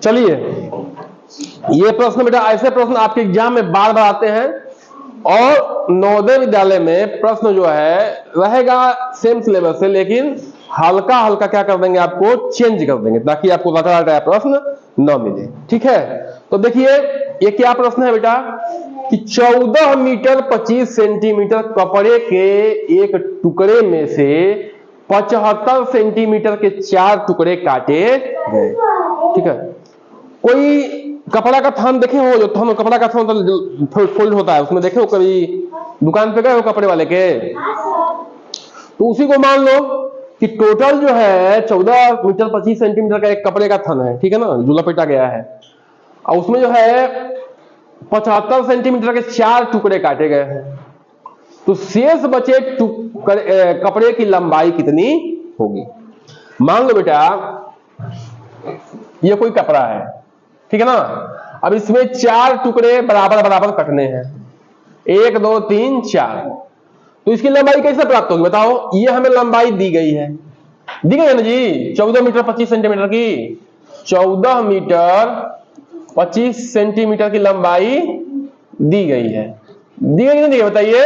चलिए, ये प्रश्न बेटा, ऐसे प्रश्न आपके एग्जाम में बार बार आते हैं और नवोदय विद्यालय में प्रश्न जो है रहेगा सेम सिलेबस से, लेकिन हल्का हल्का क्या कर देंगे, आपको चेंज कर देंगे ताकि आपको रटा रटाया प्रश्न न मिले। ठीक है, तो देखिए ये क्या प्रश्न है बेटा कि 14 मीटर 25 सेंटीमीटर कपड़े के एक टुकड़े में से 75 सेंटीमीटर के 4 टुकड़े काटे गए। ठीक है, कोई कपड़ा का थान देखे हो, जो थान कपड़ा का थान फोल्ड होता है, उसमें देखे हो कभी, दुकान पे गए हो कपड़े वाले के, तो उसी को मान लो कि टोटल जो है 14 मीटर 25 सेंटीमीटर का एक कपड़े का थान है। ठीक है ना, जो लपेटा गया है, और उसमें जो है 75 सेंटीमीटर के 4 टुकड़े काटे गए हैं, तो शेष बचे कपड़े की लंबाई कितनी होगी। मान लो बेटा ये कोई कपड़ा है, ठीक है ना, अब इसमें 4 टुकड़े बराबर बराबर कटने हैं, 1 2 3 4, तो इसकी लंबाई कैसे प्राप्त होगी बताओ। ये हमें लंबाई दी गई है ना जी, 14 मीटर 25 सेंटीमीटर की, 14 मीटर 25 सेंटीमीटर की लंबाई दी गई है, दी गई नहीं दी गई बताइए।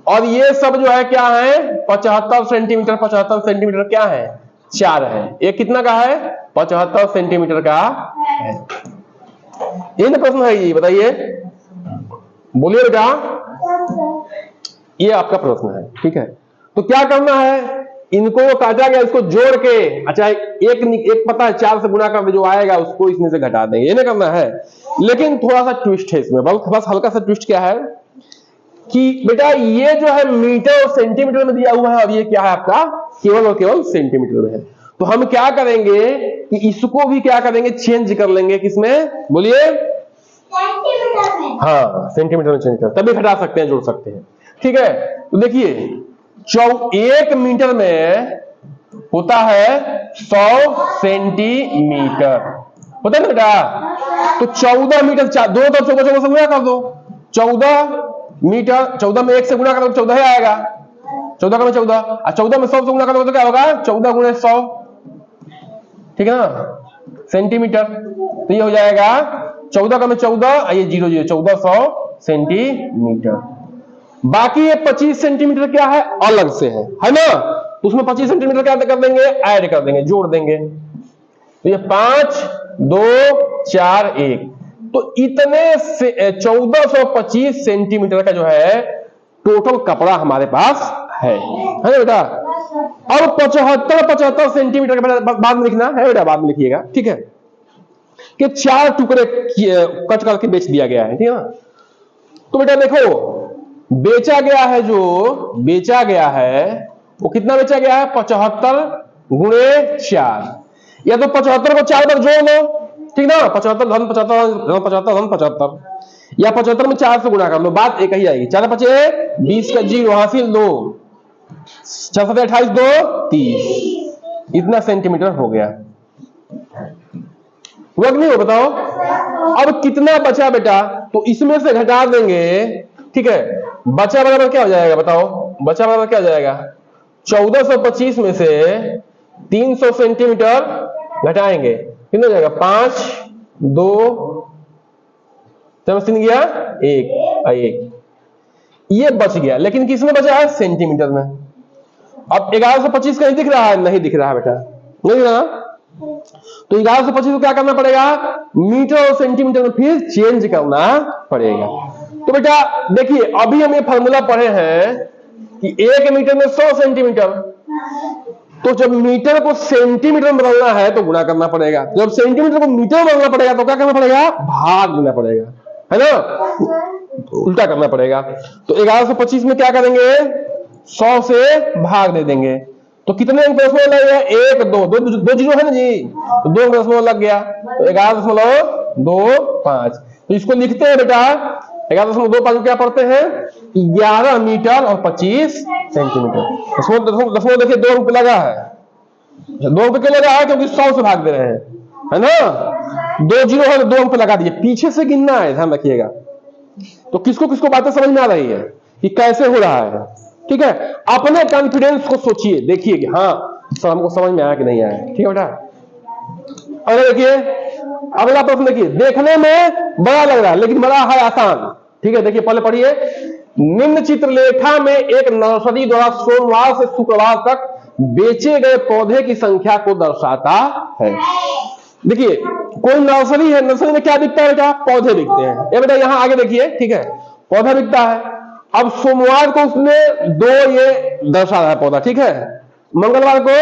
और ये सब जो है क्या है, 75 सेंटीमीटर 75 सेंटीमीटर क्या है, 4 है, एक कितना का है, 75 सेंटीमीटर का है। ये ना प्रश्न है, ये बताइए, बोलिए बेटा, ये आपका प्रश्न है। ठीक है, तो क्या करना है, इनको काटा गया, इसको जोड़ के, अच्छा एक पता है 4 से गुणा कर जो आएगा उसको इसमें से घटा देंगे, ये नहीं करना है। लेकिन थोड़ा सा ट्विस्ट है इसमें, बस हल्का सा ट्विस्ट क्या है कि बेटा ये जो है मीटर और सेंटीमीटर में दिया हुआ है, और ये क्या है आपका केवल और केवल सेंटीमीटर में है। तो हम क्या करेंगे कि इसको भी क्या करेंगे, चेंज कर लेंगे, किसमें बोलिए, सेंटीमीटर में। हाँ, सेंटीमीटर में चेंज कर, तभी घटा सकते हैं, जोड़ सकते हैं। ठीक है, तो देखिए 1 मीटर में होता है 100 सेंटीमीटर, होता है ना बेटा, तो 14 मीटर, दो तो 14 से गुणा कर दो, 14 मीटर, 14 में 1 से गुणा करो तो 14 ही आएगा, 14 का में 14, और 14 में 100 से गुणा करोगे तो क्या होगा, 14 गुणे 100, ठीक है ना, सेंटीमीटर। तो ये हो जाएगा 14 का में 14, ये 0 0 1400 सेंटीमीटर। बाकी ये 25 सेंटीमीटर क्या है, अलग से है ना, तो उसमें 25 सेंटीमीटर क्या कर देंगे, ऐड कर देंगे, जोड़ देंगे, तो ये 5 2 4 1, तो इतने से 1425 सेंटीमीटर का जो है टोटल कपड़ा हमारे पास है ना बेटा। अब 75 सेंटीमीटर के बाद में लिखना है बेटा, बाद में लिखिएगा, ठीक है, कि 4 टुकड़े कट करके बेच दिया गया है, ठीक है ना। तो बेटा देखो, बेचा गया है, जो बेचा गया है वो कितना बेचा गया है, 75 गुणे 4, या तो 75 को 4 पर जोड़ लो, ठीक ना, 75 धन 75 धन 75 धन 75, या 75 में 4 से गुणा कर लो, बात एक ही आएगी। 4 5 20 का 0 हासिल 2, 4 7 28 2 30, इतना सेंटीमीटर हो गया, वर्ग नहीं हो, बताओ। अब कितना बचा बेटा, तो इसमें से घटा देंगे, ठीक है, बचा बराबर क्या हो जाएगा बताओ, बचा बराबर क्या हो जाएगा, 1425 में से 300 सेंटीमीटर घटाएंगे, कितना हो जाएगा, 5 2 3 गया 1, ये बच गया, लेकिन किसमें बचा है, सेंटीमीटर में। अब 1125 कहीं दिख रहा है, नहीं दिख रहा है बेटा, नहीं दिख रहा, तो 1125 को क्या करना पड़ेगा, मीटर और सेंटीमीटर में फिर चेंज करना पड़ेगा। तो बेटा देखिए, अभी हम ये फॉर्मूला पढ़े हैं कि 1 मीटर में 100 सेंटीमीटर, तो जब मीटर को सेंटीमीटर में बदलना है तो गुणा करना पड़ेगा, जब सेंटीमीटर को मीटर में बदलना पड़ेगा तो क्या करना पड़ेगा, भाग देना पड़ेगा, है ना, उल्टा करना पड़ेगा। तो 1125 में क्या करेंगे, 100 से भाग दे देंगे, तो कितने अंक दशमलव लग गया, 1 2 जीरो है ना जी, तो 2 दशमलव लग गया, तो 11.25। तो इसको लिखते हैं बेटा, 11.25 क्या पढ़ते हैं, 11 मीटर और 25 सेंटीमीटर। दशमलव देखिए 2 अंक लगा है, 2 अंक क्यों लगा है, क्योंकि 100 से भाग दे रहे हैं, है ना, 2 जीरो है तो 2 अंक लगा दिए, पीछे से गिनना है, ध्यान रखिएगा। तो किसको किसको बातें समझ में आ रही है कि कैसे हो रहा है, ठीक है, अपने कॉन्फिडेंस को सोचिए, देखिए कि हाँ सर हमको समझ में आया कि नहीं आया, ठीक है बेटा, अगला देखिए, अगला प्रश्न देखिए, देखने में बड़ा लग रहा है लेकिन बड़ा है आसान। ठीक है, देखिए पहले पढ़िए। निम्न चित्रलेखा में एक नर्सरी द्वारा सोमवार से शुक्रवार तक बेचे गए पौधे की संख्या को दर्शाता है। देखिए कोई नर्सरी है, नर्सरी में क्या बिकता है बेटा? पौधे बिकते हैं। ये बेटा यहां आगे देखिए, ठीक है, पौधा बिकता है। अब सोमवार को उसने 2 ये दर्शा रहा है पौधा, ठीक है, मंगलवार को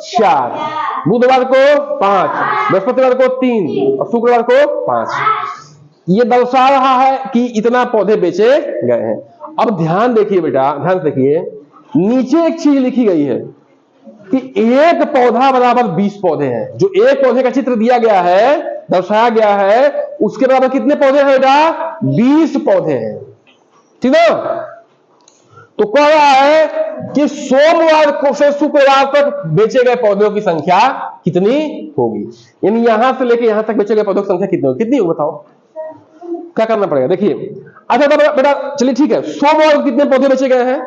4, बुधवार को 5, बृहस्पतिवार को 3 और शुक्रवार को 5। ये दर्शा रहा है कि इतना पौधे बेचे गए हैं। अब ध्यान देखिए बेटा, ध्यान से देखिए, नीचे एक चीज लिखी गई है कि एक पौधा बराबर 20 पौधे हैं। जो एक पौधे का चित्र दिया गया है, दर्शाया गया है, उसके बराबर कितने पौधे हैं बेटा? 20 पौधे हैं। ठीक है, तो कह रहा है कि सोमवार को से शुक्रवार तक बेचे गए पौधों की संख्या कितनी होगी, यानी यहां से लेके यहां तक बेचे गए पौधों की संख्या कितनी होगी? कितनी होगी बताओ, क्या करना पड़ेगा? देखिए, अच्छा बेटा चलिए ठीक है, सोमवार को कितने पौधे बेचे गए हैं?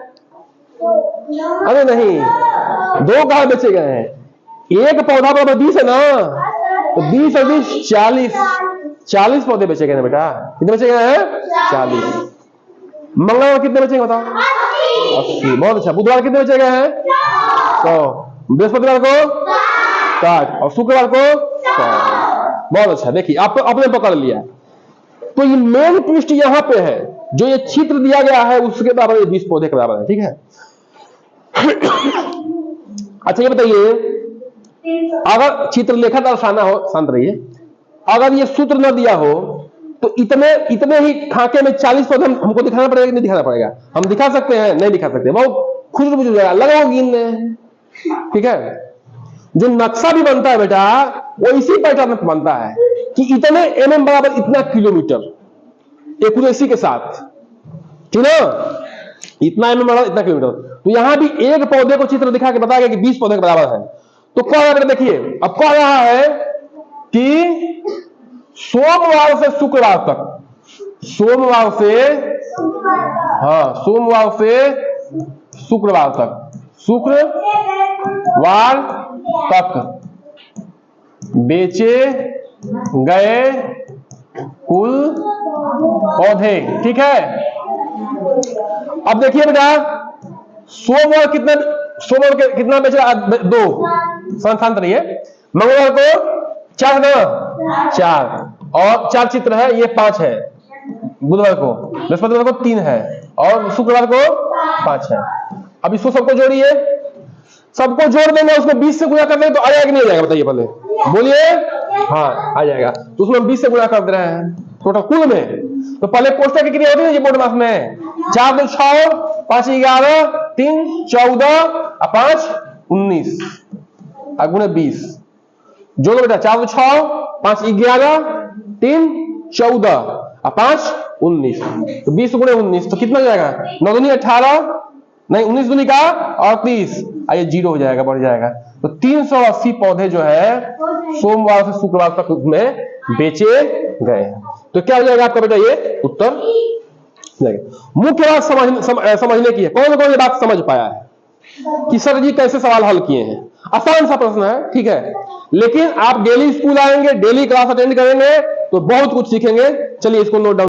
अरे नहीं, 2 कहां बेचे गए हैं? एक पौधा बराबर 20 है ना, तो 20 और 20 40 पौधे बेचे गए हैं बेटा। कितने बेचे गए हैं? 40। मंगलवार कितने बचेंगे बताओ? 80। बहुत अच्छा। बुधवार कितने बचे गए हैं? 100। बृहस्पतिवार को 60 और शुक्रवार को 100। बहुत अच्छा। देखिए आप आपने पकड़ लिया। तो ये मेन ट्विस्ट यहां पे है, जो ये चित्र दिया गया है उसके बराबर ये 20 पौधे के बराबर है। ठीक है, अच्छा ये बताइए, अगर चित्रलेखा दर्शाना हो, शांत रहिए, अगर ये सूत्र न दिया हो तो इतने ही खाके में 40 पौधे हमको दिखाना पड़ेगा कि नहीं दिखाना पड़ेगा? हम दिखा सकते हैं? नहीं दिखा सकते, बहुत खुश हो जाएगा, लगाओ गिनने। ठीक है, जो नक्शा भी बनता है बेटा वो इसी पैटर्न में बनता है कि इतने mm बराबर इतना किलोमीटर एक्यूरेसी के साथ, ठीक है, इतना mm बराबर इतना किलोमीटर। तो यहां भी एक पौधे को चित्र दिखा के बताया गया कि 20 पौधे के बराबर है। तो कह रहा है, देखिए अब कह रहा है कि सोमवार से शुक्रवार तक, सोमवार से शुक्रवार तक बेचे गए कुल पौधे। ठीक है, अब देखिए बेटा, सोमवार कितना बेचा? 2। शांत रहिए। मंगलवार को 4 और 4 चित्र है, ये 5 है। बुधवार को, बृहस्पतिवार को 3 है और शुक्रवार को 5 है। अब इसको सबको जोड़िए, सबको जोड़ देंगे, उसको 20 से गुणा कर देंगे तो आ जाएगा नहीं आ जाएगा? बताइए पहले बोलिए। हाँ आ जाएगा। तो उसमें 20 से गुणा कर दे रहे हैं टोटल कुल में। तो पहले कोष्टक की क्रिया होती है बोर्ड मास में, 4 2 6 5 11 3 14 और 5 19 और गुणे 20। जोड़ो बेटा, 4 2 6 5 11 3 14 और 5 19। तो 20 गुणे 19 तो कितना हो जाएगा? 9 दूनी 18, नहीं 19 दूनी का और 30, आइए 0 हो जाएगा, बढ़ जाएगा। तो 380 पौधे जो है सोमवार से शुक्रवार तक में बेचे गए हैं। तो क्या हो जाएगा आपका बेटा? ये उत्तर मुख्य बात समझने की है। कौन कौन ये बात समझ पाया है कि सर जी कैसे सवाल हल किए हैं? आसान सा प्रश्न है, ठीक है, लेकिन आप डेली स्कूल आएंगे, डेली क्लास अटेंड करेंगे तो बहुत कुछ सीखेंगे। चलिए इसको नोट डाउन